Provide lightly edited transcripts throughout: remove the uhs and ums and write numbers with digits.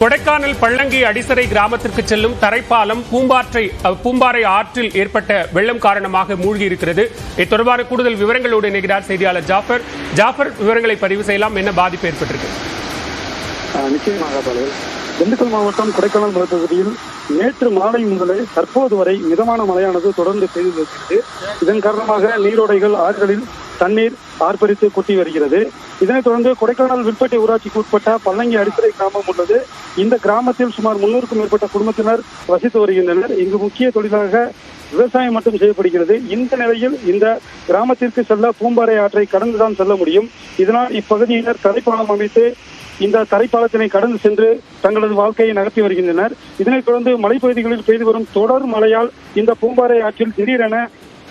கொடைக்கானல் பள்ளங்கி அடிசரை கிராமத்திற்கு செல்லும் தரைப்பாலம் பூம்பாறை ஆற்றில் ஏற்பட்ட வெள்ளம் காரணமாக மூழ்கியிருக்கிறது. இது தொடர்பான கூடுதல் விவரங்களோடு இணைகிறார் செய்தியாளர் ஜாஃபர். விவரங்களை பதிவு செய்யலாம். என்ன பாதிப்பு ஏற்பட்டிருக்கு? நிச்சயமாக திண்டுக்கல் மாவட்டம் கொடைக்கானல் மலைப்பகுதியில் நேற்று மாலை முதலே தற்போது வரை மிதமான மழையானது தொடர்ந்து பெய்து வருகிறது. இதன் காரணமாக நீரோடைகள் ஆறுகளில் தண்ணீர் ஆர்ப்பரித்து கொட்டி வருகிறது. இதனைத் தொடர்ந்து கொடைக்கானல் வில்பட்டி ஊராட்சிக்கு உட்பட்ட பள்ளங்கி அடிசரை கிராமம் உள்ளது. இந்த கிராமத்தில் சுமார் 300க்கும் மேற்பட்ட குடும்பத்தினர் வசித்து வருகின்றனர். இங்கு முக்கிய தொழிலாக விவசாயம் மட்டும் செய்யப்படுகிறது. இந்த நிலையில் இந்த கிராமத்திற்கு செல்ல பூம்பாறை ஆற்றை கடந்துதான் செல்ல முடியும். இதனால் இப்பகுதியினர் தரைப்பாலம் அமைத்து இந்த தரைப்பாலத்தினை கடந்து சென்று தங்களது வாழ்க்கையை நகர்த்தி வருகின்றனர். இதனைத் தொடர்ந்து மலைப்பகுதிகளில் பெய்து வரும் தொடர் மழையால் இந்த பூம்பாறை ஆற்றில் திடீரென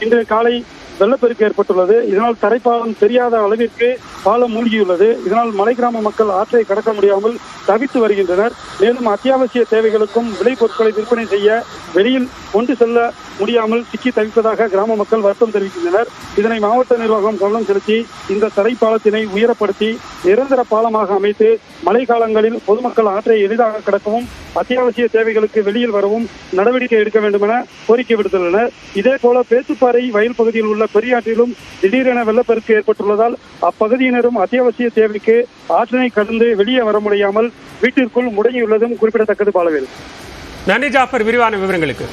இன்று காலை வெள்ளப்பெருக்கு ஏற்பட்டுள்ளது. இதனால் தரைப்பாலம் தெரியாத அளவிற்கு பாலம் மூழ்கியுள்ளது. இதனால் மலை கிராம மக்கள் ஆற்றை கடக்க முடியாமல் தவித்து வருகின்றனர். மேலும் அத்தியாவசிய தேவைகளுக்கும் விளைபொருட்களை விற்பனை செய்ய வெளியில் கொண்டு செல்ல முடியாமல் சிக்கி தவிப்பதாக கிராம மக்கள் வருத்தம் தெரிவிக்கின்றனர். இதனை மாவட்ட நிர்வாகம் கவனம் செலுத்தி இந்த தரைப்பாலத்தினை உயரப்படுத்தி நிரந்தர பாலமாக அமைத்து மழை காலங்களில் பொதுமக்கள் ஆற்றை எளிதாக கடக்கவும் அத்தியாவசிய தேவைகளுக்கு வெளியில் வரவும் நடவடிக்கை எடுக்க வேண்டும் என கோரிக்கை விடுத்துள்ளனர். இதே போல பேத்துப்பாறை வயல் பகுதியில் உள்ள பெரியாற்றிலும் திடீரென வெள்ளப்பெருக்கு ஏற்பட்டுள்ளதால் அப்பகுதியினரும் அத்தியாவசிய தேவைக்கு ஆற்றினை கடந்து வெளியே வர முடியாமல் வீட்டிற்குள் முடங்கியுள்ளதும் குறிப்பிடத்தக்கது. பாலவேல். நன்றி ஜாஃபர், விரிவான விவரங்களுக்கு.